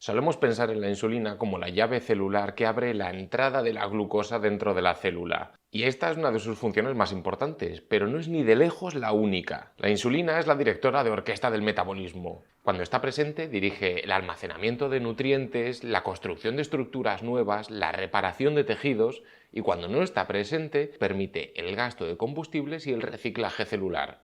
Solemos pensar en la insulina como la llave celular que abre la entrada de la glucosa dentro de la célula. Y esta es una de sus funciones más importantes, pero no es ni de lejos la única. La insulina es la directora de orquesta del metabolismo. Cuando está presente, dirige el almacenamiento de nutrientes, la construcción de estructuras nuevas, la reparación de tejidos, y cuando no está presente, permite el gasto de combustibles y el reciclaje celular.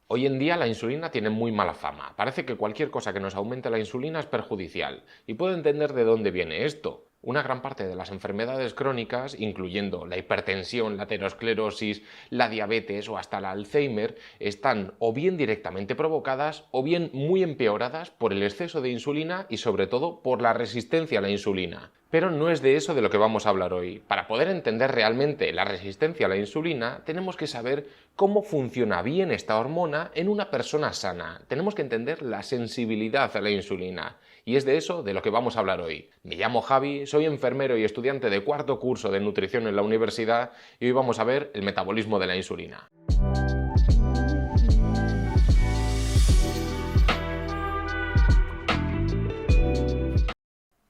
Hoy en día la insulina tiene muy mala fama. Parece que cualquier cosa que nos aumente la insulina es perjudicial. Y puedo entender de dónde viene esto. Una gran parte de las enfermedades crónicas, incluyendo la hipertensión, la aterosclerosis, la diabetes o hasta el Alzheimer, están o bien directamente provocadas o bien muy empeoradas por el exceso de insulina y sobre todo por la resistencia a la insulina. Pero no es de eso de lo que vamos a hablar hoy. Para poder entender realmente la resistencia a la insulina, tenemos que saber cómo funciona bien esta hormona en una persona sana. Tenemos que entender la sensibilidad a la insulina. Y es de eso de lo que vamos a hablar hoy. Me llamo Javi, soy enfermero y estudiante de cuarto curso de nutrición en la universidad y hoy vamos a ver el metabolismo de la insulina.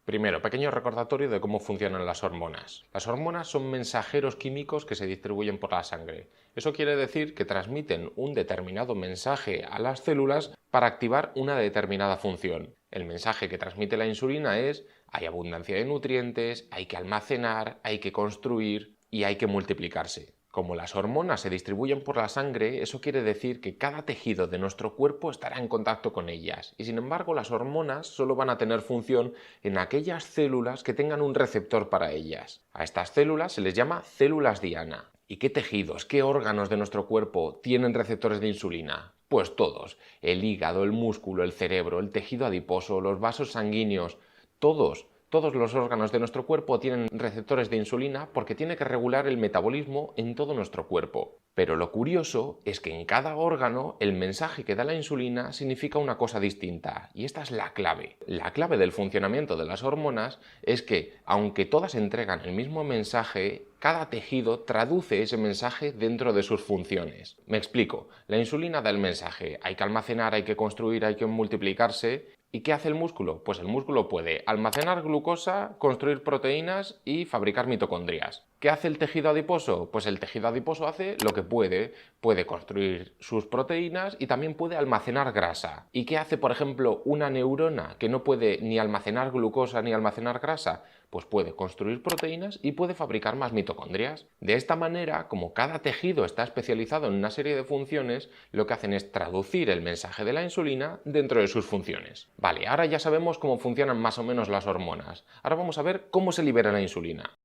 Primero, pequeño recordatorio de cómo funcionan las hormonas. Las hormonas son mensajeros químicos que se distribuyen por la sangre. Eso quiere decir que transmiten un determinado mensaje a las células para activar una determinada función. El mensaje que transmite la insulina es: hay abundancia de nutrientes, hay que almacenar, hay que construir y hay que multiplicarse. Como las hormonas se distribuyen por la sangre, eso quiere decir que cada tejido de nuestro cuerpo estará en contacto con ellas. Y sin embargo, las hormonas solo van a tener función en aquellas células que tengan un receptor para ellas. A estas células se les llama células diana. ¿Y qué tejidos, qué órganos de nuestro cuerpo tienen receptores de insulina? Pues todos. El hígado, el músculo, el cerebro, el tejido adiposo, los vasos sanguíneos, todos. Todos los órganos de nuestro cuerpo tienen receptores de insulina porque tiene que regular el metabolismo en todo nuestro cuerpo. Pero lo curioso es que en cada órgano el mensaje que da la insulina significa una cosa distinta, y esta es la clave. La clave del funcionamiento de las hormonas es que, aunque todas entregan el mismo mensaje, cada tejido traduce ese mensaje dentro de sus funciones. Me explico. La insulina da el mensaje: hay que almacenar, hay que construir, hay que multiplicarse. ¿Y qué hace el músculo? Pues el músculo puede almacenar glucosa, construir proteínas y fabricar mitocondrias. ¿Qué hace el tejido adiposo? Pues el tejido adiposo hace lo que puede. Puede construir sus proteínas y también puede almacenar grasa. ¿Y qué hace, por ejemplo, una neurona que no puede ni almacenar glucosa ni almacenar grasa? Pues puede construir proteínas y puede fabricar más mitocondrias. De esta manera, como cada tejido está especializado en una serie de funciones, lo que hacen es traducir el mensaje de la insulina dentro de sus funciones. Vale, ahora ya sabemos cómo funcionan más o menos las hormonas. Ahora vamos a ver cómo se libera la insulina.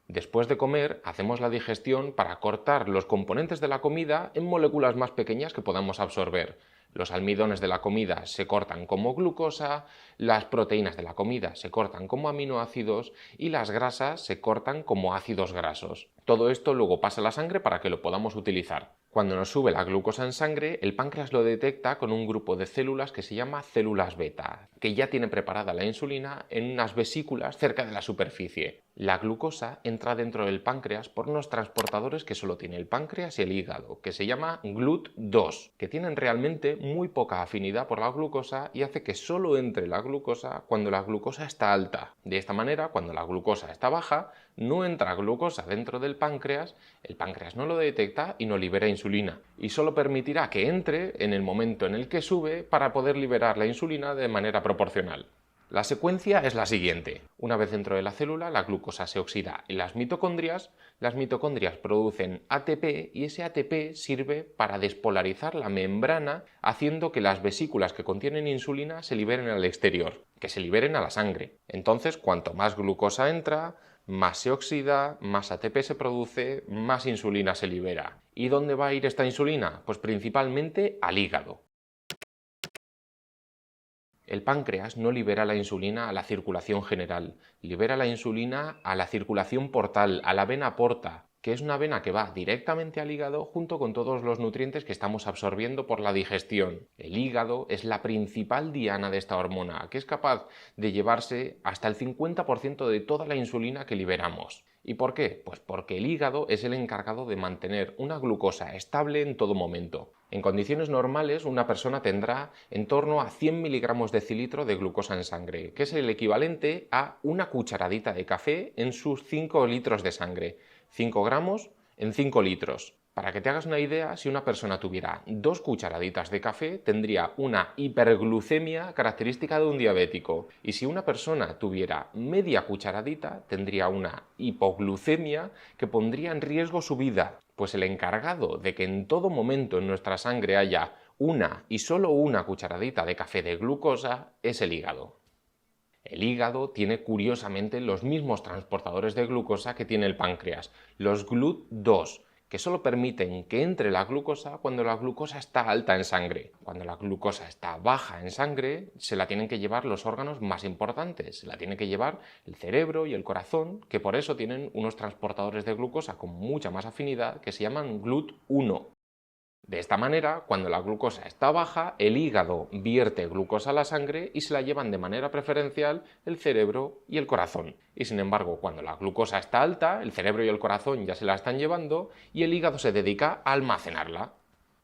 Después de comer, hacemos la digestión para cortar los componentes de la comida en moléculas más pequeñas que podamos absorber. Los almidones de la comida se cortan como glucosa, las proteínas de la comida se cortan como aminoácidos y las grasas se cortan como ácidos grasos. Todo esto luego pasa a la sangre para que lo podamos utilizar. Cuando nos sube la glucosa en sangre, el páncreas lo detecta con un grupo de células que se llama células beta, que ya tiene preparada la insulina en unas vesículas cerca de la superficie. La glucosa entra dentro del páncreas por unos transportadores que solo tiene el páncreas y el hígado, que se llama GLUT2, que tienen realmente muy poca afinidad por la glucosa y hace que solo entre la glucosa cuando la glucosa está alta. De esta manera, cuando la glucosa está baja, no entra glucosa dentro del páncreas, el páncreas no lo detecta y no libera insulina, y solo permitirá que entre en el momento en el que sube para poder liberar la insulina de manera proporcional. La secuencia es la siguiente. Una vez dentro de la célula, la glucosa se oxida en las mitocondrias producen ATP y ese ATP sirve para despolarizar la membrana, haciendo que las vesículas que contienen insulina se liberen al exterior, que se liberen a la sangre. Entonces, cuanto más glucosa entra, más se oxida, más ATP se produce, más insulina se libera. ¿Y dónde va a ir esta insulina? Pues principalmente al hígado. El páncreas no libera la insulina a la circulación general, libera la insulina a la circulación portal, a la vena porta. que es una vena que va directamente al hígado junto con todos los nutrientes que estamos absorbiendo por la digestión. El hígado es la principal diana de esta hormona, que es capaz de llevarse hasta el 50% de toda la insulina que liberamos. ¿Y por qué? Pues porque el hígado es el encargado de mantener una glucosa estable en todo momento. En condiciones normales, una persona tendrá en torno a 100 miligramos decilitro de glucosa en sangre, que es el equivalente a una cucharadita de café en sus 5 litros de sangre. 5 gramos en 5 litros. Para que te hagas una idea, si una persona tuviera 2 cucharaditas de café, tendría una hiperglucemia característica de un diabético. Y si una persona tuviera media cucharadita, tendría una hipoglucemia que pondría en riesgo su vida. Pues el encargado de que en todo momento en nuestra sangre haya una y solo una cucharadita de café de glucosa es el hígado. El hígado tiene curiosamente los mismos transportadores de glucosa que tiene el páncreas, los GLUT2, que solo permiten que entre la glucosa cuando la glucosa está alta en sangre. Cuando la glucosa está baja en sangre, se la tienen que llevar los órganos más importantes, se la tiene que llevar el cerebro y el corazón, que por eso tienen unos transportadores de glucosa con mucha más afinidad que se llaman GLUT1. De esta manera, cuando la glucosa está baja, el hígado vierte glucosa a la sangre y se la llevan de manera preferencial el cerebro y el corazón. Y sin embargo, cuando la glucosa está alta, el cerebro y el corazón ya se la están llevando y el hígado se dedica a almacenarla.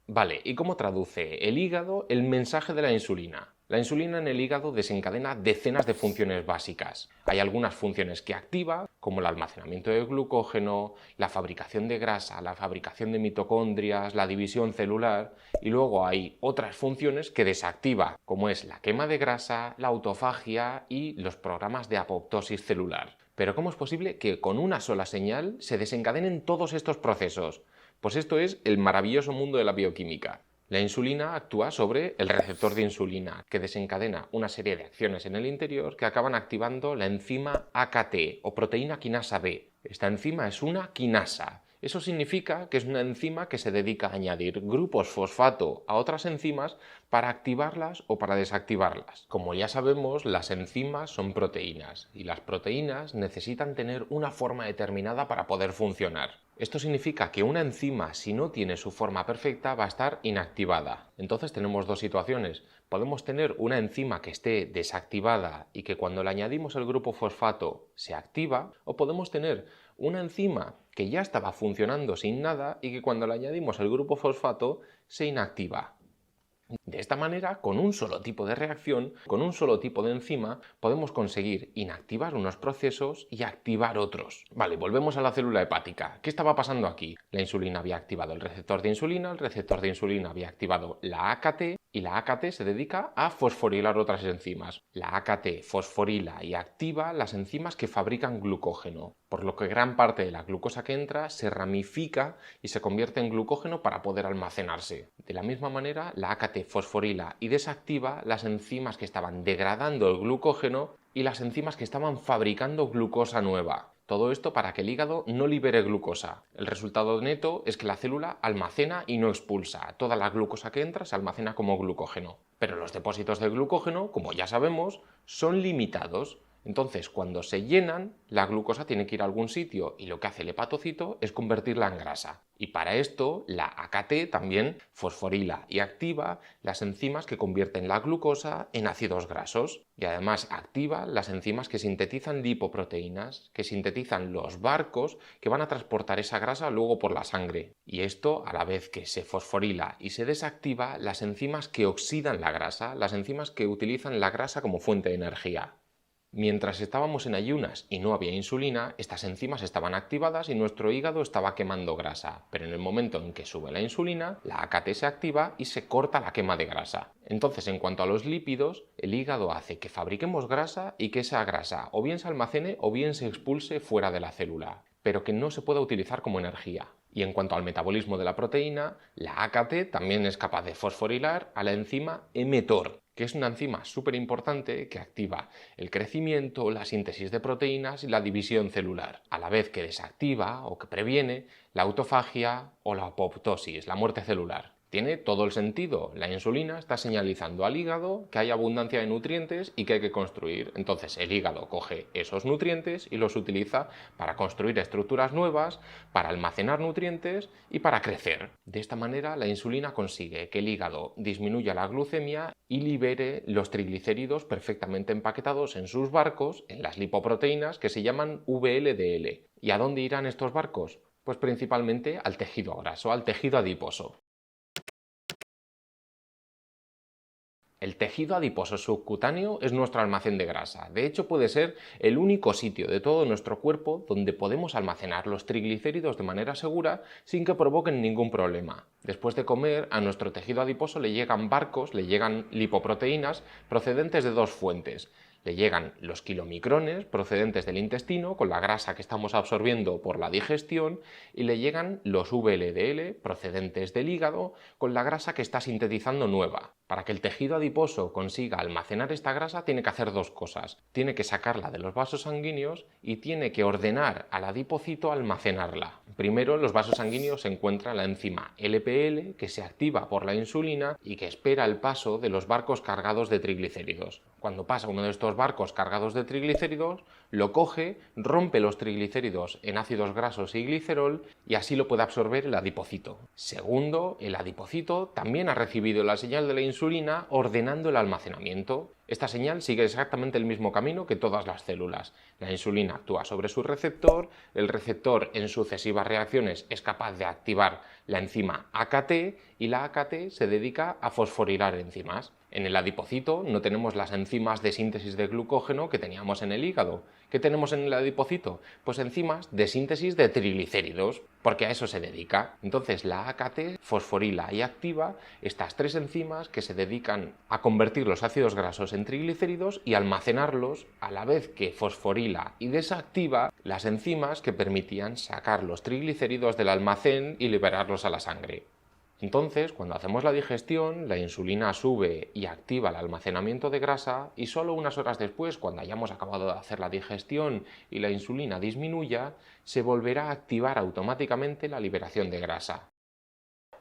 Vale, ¿y cómo traduce el hígado el mensaje de la insulina? La insulina en el hígado desencadena decenas de funciones básicas. Hay algunas funciones que activa, como el almacenamiento de glucógeno, la fabricación de grasa, la fabricación de mitocondrias, la división celular, y luego hay otras funciones que desactiva, como es la quema de grasa, la autofagia y los programas de apoptosis celular. Pero ¿cómo es posible que con una sola señal se desencadenen todos estos procesos? Pues esto es el maravilloso mundo de la bioquímica. La insulina actúa sobre el receptor de insulina, que desencadena una serie de acciones en el interior que acaban activando la enzima AKT o proteína quinasa B. Esta enzima es una quinasa. Eso significa que es una enzima que se dedica a añadir grupos fosfato a otras enzimas para activarlas o para desactivarlas. Como ya sabemos, las enzimas son proteínas y las proteínas necesitan tener una forma determinada para poder funcionar. Esto significa que una enzima, si no tiene su forma perfecta, va a estar inactivada. Entonces tenemos dos situaciones. Podemos tener una enzima que esté desactivada y que cuando le añadimos el grupo fosfato se activa, o podemos tener una enzima que ya estaba funcionando sin nada y que cuando le añadimos el grupo fosfato se inactiva. De esta manera, con un solo tipo de reacción, con un solo tipo de enzima, podemos conseguir inactivar unos procesos y activar otros. Vale, volvemos a la célula hepática. ¿Qué estaba pasando aquí? La insulina había activado el receptor de insulina había activado la AKT y la AKT se dedica a fosforilar otras enzimas. La AKT fosforila y activa las enzimas que fabrican glucógeno, por lo que gran parte de la glucosa que entra se ramifica y se convierte en glucógeno para poder almacenarse. De la misma manera, la AKT fosforila y desactiva las enzimas que estaban degradando el glucógeno y las enzimas que estaban fabricando glucosa nueva. Todo esto para que el hígado no libere glucosa. El resultado neto es que la célula almacena y no expulsa. Toda la glucosa que entra se almacena como glucógeno. Pero los depósitos de glucógeno, como ya sabemos, son limitados. Entonces, cuando se llenan, la glucosa tiene que ir a algún sitio y lo que hace el hepatocito es convertirla en grasa. Y para esto, la AKT también fosforila y activa las enzimas que convierten la glucosa en ácidos grasos. Y además activa las enzimas que sintetizan lipoproteínas, que sintetizan los barcos que van a transportar esa grasa luego por la sangre. Y esto, a la vez que se fosforila y se desactiva, las enzimas que oxidan la grasa, las enzimas que utilizan la grasa como fuente de energía. Mientras estábamos en ayunas y no había insulina, estas enzimas estaban activadas y nuestro hígado estaba quemando grasa, pero en el momento en que sube la insulina, la AKT se activa y se corta la quema de grasa. Entonces, en cuanto a los lípidos, el hígado hace que fabriquemos grasa y que esa grasa o bien se almacene o bien se expulse fuera de la célula, pero que no se pueda utilizar como energía. Y en cuanto al metabolismo de la proteína, la AKT también es capaz de fosforilar a la enzima mTOR, que es una enzima súper importante que activa el crecimiento, la síntesis de proteínas y la división celular, a la vez que desactiva o que previene la autofagia o la apoptosis, la muerte celular. Tiene todo el sentido. La insulina está señalizando al hígado que hay abundancia de nutrientes y que hay que construir. Entonces el hígado coge esos nutrientes y los utiliza para construir estructuras nuevas, para almacenar nutrientes y para crecer. De esta manera la insulina consigue que el hígado disminuya la glucemia y libere los triglicéridos perfectamente empaquetados en sus barcos, en las lipoproteínas que se llaman VLDL. ¿Y a dónde irán estos barcos? Pues principalmente al tejido graso, al tejido adiposo. El tejido adiposo subcutáneo es nuestro almacén de grasa. De hecho, puede ser el único sitio de todo nuestro cuerpo donde podemos almacenar los triglicéridos de manera segura sin que provoquen ningún problema. Después de comer, a nuestro tejido adiposo le llegan barcos, le llegan lipoproteínas procedentes de dos fuentes. Le llegan los kilomicrones procedentes del intestino con la grasa que estamos absorbiendo por la digestión y le llegan los VLDL procedentes del hígado con la grasa que está sintetizando nueva. Para que el tejido adiposo consiga almacenar esta grasa tiene que hacer dos cosas. Tiene que sacarla de los vasos sanguíneos y tiene que ordenar al adipocito almacenarla. Primero, en los vasos sanguíneos se encuentra la enzima LPL que se activa por la insulina y que espera el paso de los barcos cargados de triglicéridos. Cuando pasa uno de estos barcos cargados de triglicéridos, lo coge, rompe los triglicéridos en ácidos grasos y glicerol y así lo puede absorber el adipocito. Segundo, el adipocito también ha recibido la señal de la insulina ordenando el almacenamiento. Esta señal sigue exactamente el mismo camino que todas las células. La insulina actúa sobre su receptor, el receptor en sucesivas reacciones es capaz de activar la enzima AKT y la AKT se dedica a fosforilar enzimas. En el adipocito no tenemos las enzimas de síntesis de glucógeno que teníamos en el hígado. ¿Qué tenemos en el adipocito? Pues enzimas de síntesis de triglicéridos, porque a eso se dedica. Entonces la AKT fosforila y activa estas tres enzimas que se dedican a convertir los ácidos grasos en triglicéridos y almacenarlos, a la vez que fosforila y desactiva las enzimas que permitían sacar los triglicéridos del almacén y liberarlos a la sangre. Entonces, cuando hacemos la digestión, la insulina sube y activa el almacenamiento de grasa y solo unas horas después, cuando hayamos acabado de hacer la digestión y la insulina disminuya, se volverá a activar automáticamente la liberación de grasa.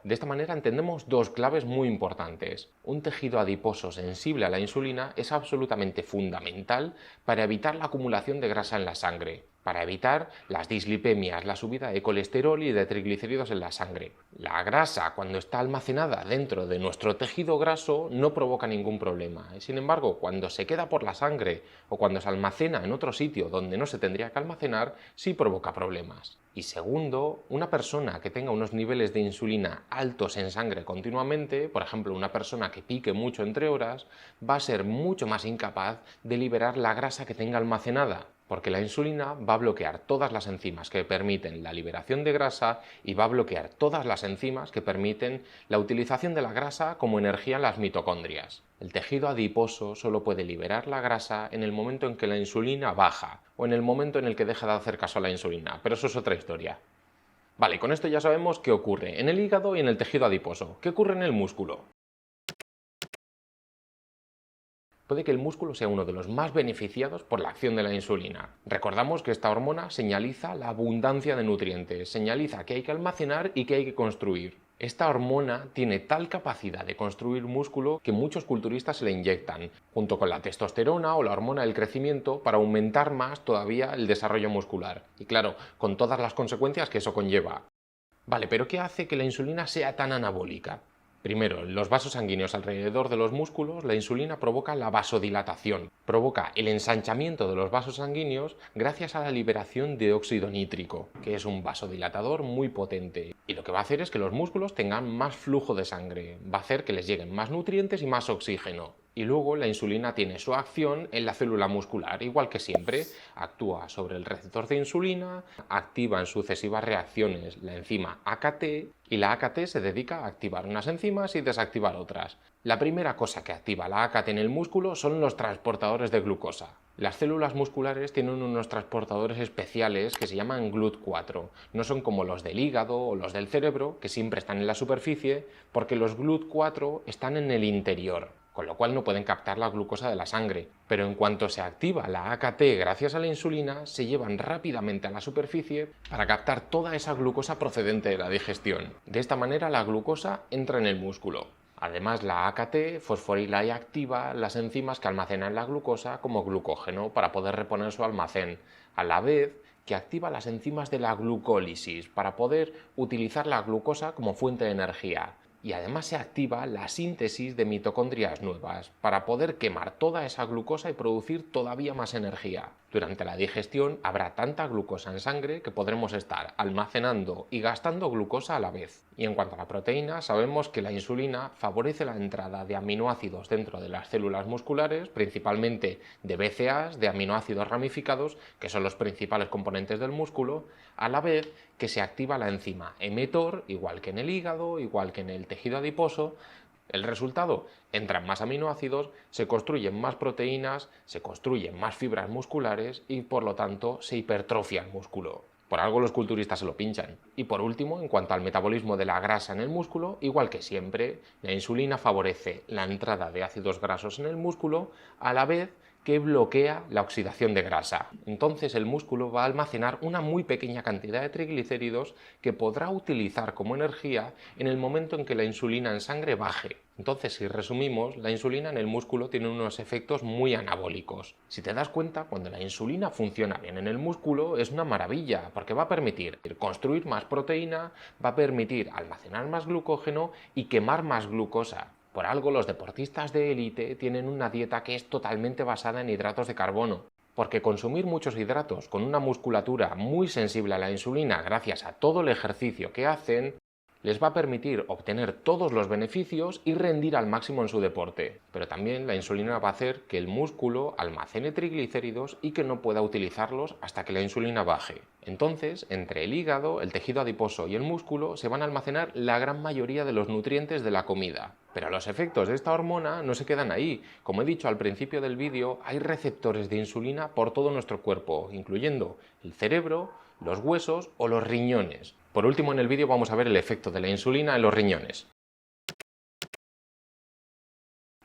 De esta manera entendemos dos claves muy importantes. Un tejido adiposo sensible a la insulina es absolutamente fundamental para evitar la acumulación de grasa en la sangre, para evitar las dislipemias, la subida de colesterol y de triglicéridos en la sangre. La grasa, cuando está almacenada dentro de nuestro tejido graso, no provoca ningún problema. Sin embargo, cuando se queda por la sangre o cuando se almacena en otro sitio donde no se tendría que almacenar, sí provoca problemas. Y segundo, una persona que tenga unos niveles de insulina altos en sangre continuamente, por ejemplo, una persona que pique mucho entre horas, va a ser mucho más incapaz de liberar la grasa que tenga almacenada, porque la insulina va a bloquear todas las enzimas que permiten la liberación de grasa y va a bloquear todas las enzimas que permiten la utilización de la grasa como energía en las mitocondrias. El tejido adiposo solo puede liberar la grasa en el momento en que la insulina baja o en el momento en el que deja de hacer caso a la insulina, pero eso es otra historia. Vale, con esto ya sabemos qué ocurre en el hígado y en el tejido adiposo. ¿Qué ocurre en el músculo? Puede que el músculo sea uno de los más beneficiados por la acción de la insulina. Recordamos que esta hormona señaliza la abundancia de nutrientes, señaliza que hay que almacenar y que hay que construir. Esta hormona tiene tal capacidad de construir músculo que muchos culturistas se la inyectan, junto con la testosterona o la hormona del crecimiento, para aumentar más todavía el desarrollo muscular. Y claro, con todas las consecuencias que eso conlleva. Vale, pero ¿qué hace que la insulina sea tan anabólica? Primero, en los vasos sanguíneos alrededor de los músculos, la insulina provoca la vasodilatación, provoca el ensanchamiento de los vasos sanguíneos gracias a la liberación de óxido nítrico, que es un vasodilatador muy potente. Y lo que va a hacer es que los músculos tengan más flujo de sangre, va a hacer que les lleguen más nutrientes y más oxígeno. Y luego la insulina tiene su acción en la célula muscular, igual que siempre, actúa sobre el receptor de insulina, activa en sucesivas reacciones la enzima AKT y la AKT se dedica a activar unas enzimas y desactivar otras. La primera cosa que activa la AKT en el músculo son los transportadores de glucosa. Las células musculares tienen unos transportadores especiales que se llaman GLUT4. No son como los del hígado o los del cerebro, que siempre están en la superficie, porque los GLUT4 están en el interior. con lo cual no pueden captar la glucosa de la sangre. Pero en cuanto se activa la AKT gracias a la insulina, se llevan rápidamente a la superficie para captar toda esa glucosa procedente de la digestión. De esta manera la glucosa entra en el músculo. Además, la AKT fosforila y activa las enzimas que almacenan la glucosa como glucógeno para poder reponer su almacén, a la vez que activa las enzimas de la glucólisis para poder utilizar la glucosa como fuente de energía. Y además se activa la síntesis de mitocondrias nuevas para poder quemar toda esa glucosa y producir todavía más energía. Durante la digestión habrá tanta glucosa en sangre que podremos estar almacenando y gastando glucosa a la vez. Y en cuanto a la proteína, sabemos que la insulina favorece la entrada de aminoácidos dentro de las células musculares, principalmente de BCAAs, de aminoácidos ramificados, que son los principales componentes del músculo, a la vez que se activa la enzima mTOR, igual que en el hígado, igual que en el tejido adiposo. El resultado, entran más aminoácidos, se construyen más proteínas, se construyen más fibras musculares y por lo tanto se hipertrofia el músculo. Por algo los culturistas se lo pinchan. Y por último, en cuanto al metabolismo de la grasa en el músculo, igual que siempre, la insulina favorece la entrada de ácidos grasos en el músculo a la vez que bloquea la oxidación de grasa. Entonces el músculo va a almacenar una muy pequeña cantidad de triglicéridos que podrá utilizar como energía en el momento en que la insulina en sangre baje. Entonces, si resumimos, la insulina en el músculo tiene unos efectos muy anabólicos. Si te das cuenta, cuando la insulina funciona bien en el músculo es una maravilla, porque va a permitir construir más proteína, va a permitir almacenar más glucógeno y quemar más glucosa. Por algo los deportistas de élite tienen una dieta que es totalmente basada en hidratos de carbono, porque consumir muchos hidratos con una musculatura muy sensible a la insulina gracias a todo el ejercicio que hacen, les va a permitir obtener todos los beneficios y rendir al máximo en su deporte. Pero también la insulina va a hacer que el músculo almacene triglicéridos y que no pueda utilizarlos hasta que la insulina baje. Entonces, entre el hígado, el tejido adiposo y el músculo se van a almacenar la gran mayoría de los nutrientes de la comida. Pero los efectos de esta hormona no se quedan ahí. Como he dicho al principio del vídeo, hay receptores de insulina por todo nuestro cuerpo, incluyendo el cerebro, los huesos o los riñones. Por último, en el vídeo vamos a ver el efecto de la insulina en los riñones.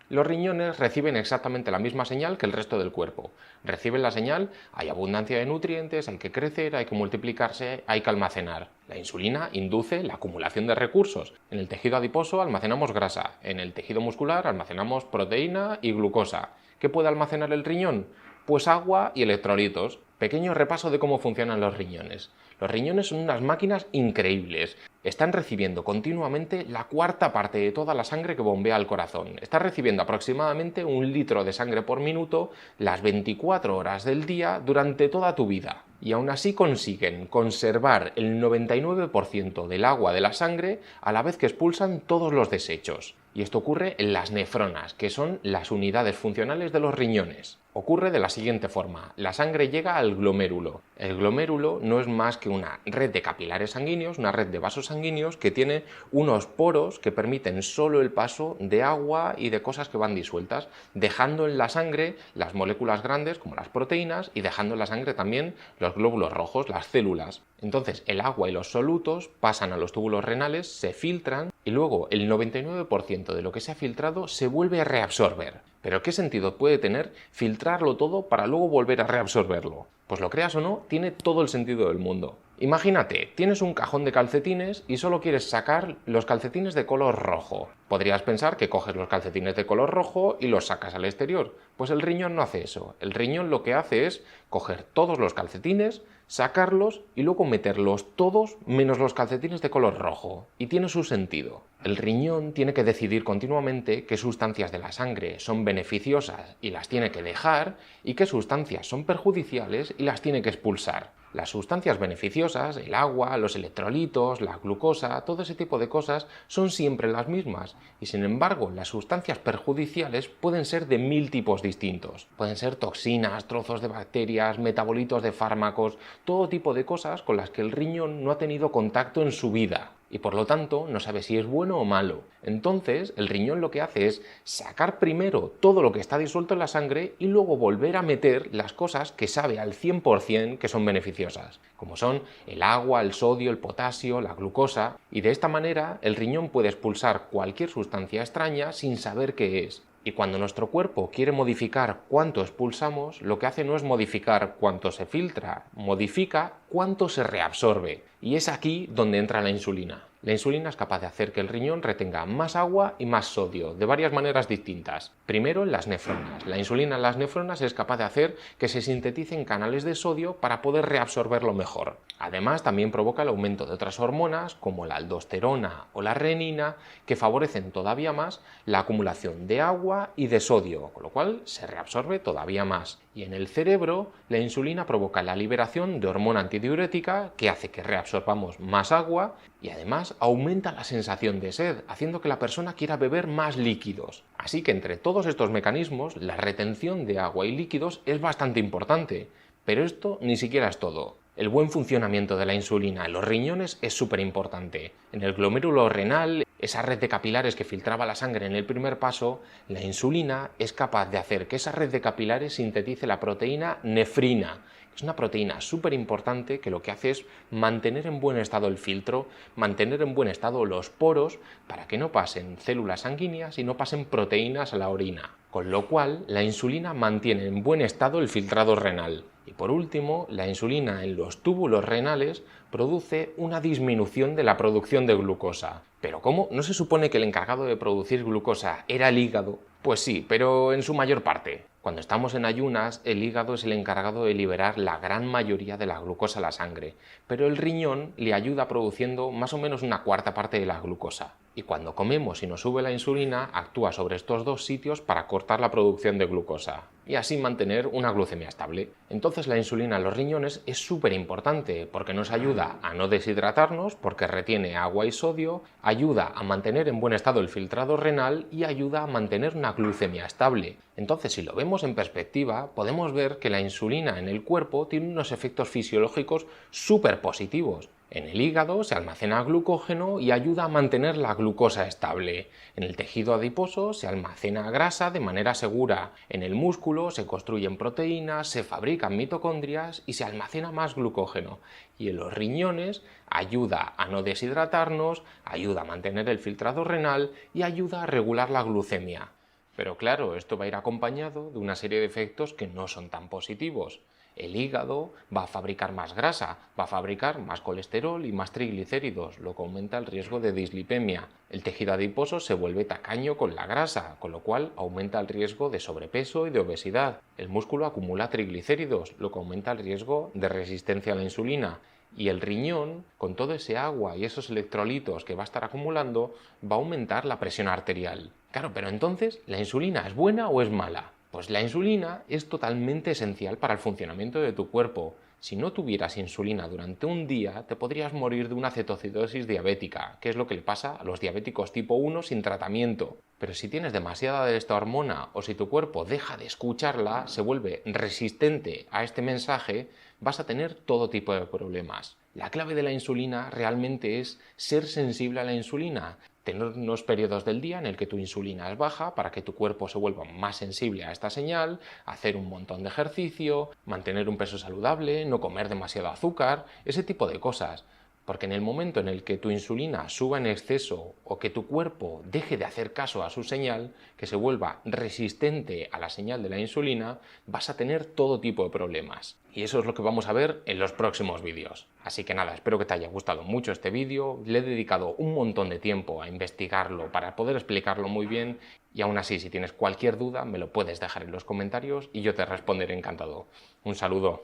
Los riñones reciben exactamente la misma señal que el resto del cuerpo. Reciben la señal, hay abundancia de nutrientes, hay que crecer, hay que multiplicarse, hay que almacenar. La insulina induce la acumulación de recursos. En el tejido adiposo almacenamos grasa, en el tejido muscular almacenamos proteína y glucosa. ¿Qué puede almacenar el riñón? Pues agua y electrolitos. Pequeño repaso de cómo funcionan los riñones. Los riñones son unas máquinas increíbles. Están recibiendo continuamente la cuarta parte de toda la sangre que bombea al corazón. Están recibiendo aproximadamente 1 litro de sangre por minuto las 24 horas del día durante toda tu vida. Y aún así consiguen conservar el 99% del agua de la sangre a la vez que expulsan todos los desechos. Y esto ocurre en las nefronas, que son las unidades funcionales de los riñones. Ocurre de la siguiente forma: la sangre llega al glomérulo. El glomérulo no es más que una red de capilares sanguíneos, una red de vasos sanguíneos que tiene unos poros que permiten solo el paso de agua y de cosas que van disueltas, dejando en la sangre las moléculas grandes como las proteínas y dejando en la sangre también los glóbulos rojos, las células. Entonces el agua y los solutos pasan a los túbulos renales, se filtran y luego el 99% de lo que se ha filtrado se vuelve a reabsorber. ¿Pero qué sentido puede tener filtrarlo todo para luego volver a reabsorberlo? Pues lo creas o no, tiene todo el sentido del mundo. Imagínate, tienes un cajón de calcetines y solo quieres sacar los calcetines de color rojo. Podrías pensar que coges los calcetines de color rojo y los sacas al exterior. Pues el riñón no hace eso. El riñón lo que hace es coger todos los calcetines, sacarlos y luego meterlos todos menos los calcetines de color rojo. Y tiene su sentido. El riñón tiene que decidir continuamente qué sustancias de la sangre son beneficiosas y las tiene que dejar, y qué sustancias son perjudiciales y las tiene que expulsar. Las sustancias beneficiosas, el agua, los electrolitos, la glucosa, todo ese tipo de cosas son siempre las mismas, y sin embargo las sustancias perjudiciales pueden ser de 1000 tipos distintos. Pueden ser toxinas, trozos de bacterias, metabolitos de fármacos, todo tipo de cosas con las que el riñón no ha tenido contacto en su vida y por lo tanto no sabe si es bueno o malo. Entonces el riñón lo que hace es sacar primero todo lo que está disuelto en la sangre y luego volver a meter las cosas que sabe al 100% que son beneficiosas, como son el agua, el sodio, el potasio, la glucosa, y de esta manera el riñón puede expulsar cualquier sustancia extraña sin saber qué es. Y cuando nuestro cuerpo quiere modificar cuánto expulsamos, lo que hace no es modificar cuánto se filtra, modifica cuánto se reabsorbe. Y es aquí donde entra la insulina. La insulina es capaz de hacer que el riñón retenga más agua y más sodio, de varias maneras distintas. Primero, en las nefronas. La insulina en las nefronas es capaz de hacer que se sinteticen canales de sodio para poder reabsorberlo mejor. Además, también provoca el aumento de otras hormonas, como la aldosterona o la renina, que favorecen todavía más la acumulación de agua y de sodio, con lo cual se reabsorbe todavía más. Y en el cerebro, la insulina provoca la liberación de hormona antidiurética, que hace que reabsorbamos más agua y además aumenta la sensación de sed, haciendo que la persona quiera beber más líquidos. Así que entre todos estos mecanismos, la retención de agua y líquidos es bastante importante. Pero esto ni siquiera es todo. El buen funcionamiento de la insulina en los riñones es súper importante. En el glomérulo renal, esa red de capilares que filtraba la sangre en el primer paso, la insulina es capaz de hacer que esa red de capilares sintetice la proteína nefrina. Es una proteína súper importante que lo que hace es mantener en buen estado el filtro, mantener en buen estado los poros para que no pasen células sanguíneas y no pasen proteínas a la orina. Con lo cual, la insulina mantiene en buen estado el filtrado renal. Y por último, la insulina en los túbulos renales produce una disminución de la producción de glucosa. ¿Pero cómo? ¿No se supone que el encargado de producir glucosa era el hígado? Pues sí, pero en su mayor parte. Cuando estamos en ayunas, el hígado es el encargado de liberar la gran mayoría de la glucosa a la sangre, pero el riñón le ayuda produciendo más o menos una cuarta parte de la glucosa. Y cuando comemos y nos sube la insulina, actúa sobre estos dos sitios para cortar la producción de glucosa y así mantener una glucemia estable. Entonces la insulina en los riñones es súper importante porque nos ayuda a no deshidratarnos, porque retiene agua y sodio, ayuda a mantener en buen estado el filtrado renal y ayuda a mantener una glucemia estable. Entonces, si lo vemos en perspectiva, podemos ver que la insulina en el cuerpo tiene unos efectos fisiológicos súper positivos. En el hígado se almacena glucógeno y ayuda a mantener la glucosa estable. En el tejido adiposo se almacena grasa de manera segura. En el músculo se construyen proteínas, se fabrican mitocondrias y se almacena más glucógeno. Y en los riñones ayuda a no deshidratarnos, ayuda a mantener el filtrado renal y ayuda a regular la glucemia. Pero claro, esto va a ir acompañado de una serie de efectos que no son tan positivos. El hígado va a fabricar más grasa, va a fabricar más colesterol y más triglicéridos, lo que aumenta el riesgo de dislipemia. El tejido adiposo se vuelve tacaño con la grasa, con lo cual aumenta el riesgo de sobrepeso y de obesidad. El músculo acumula triglicéridos, lo que aumenta el riesgo de resistencia a la insulina. Y el riñón, con todo ese agua y esos electrolitos que va a estar acumulando, va a aumentar la presión arterial. Claro, pero entonces, ¿la insulina es buena o es mala? Pues la insulina es totalmente esencial para el funcionamiento de tu cuerpo. Si no tuvieras insulina durante un día, te podrías morir de una cetocidosis diabética, que es lo que le pasa a los diabéticos tipo 1 sin tratamiento. Pero si tienes demasiada de esta hormona o si tu cuerpo deja de escucharla, se vuelve resistente a este mensaje, vas a tener todo tipo de problemas. La clave de la insulina realmente es ser sensible a la insulina, tener unos periodos del día en el que tu insulina es baja para que tu cuerpo se vuelva más sensible a esta señal, hacer un montón de ejercicio, mantener un peso saludable, no comer demasiado azúcar, ese tipo de cosas. Porque en el momento en el que tu insulina suba en exceso o que tu cuerpo deje de hacer caso a su señal, que se vuelva resistente a la señal de la insulina, vas a tener todo tipo de problemas. Y eso es lo que vamos a ver en los próximos vídeos. Así que nada, espero que te haya gustado mucho este vídeo. Le he dedicado un montón de tiempo a investigarlo para poder explicarlo muy bien. Y aún así, si tienes cualquier duda, me lo puedes dejar en los comentarios y yo te responderé encantado. Un saludo.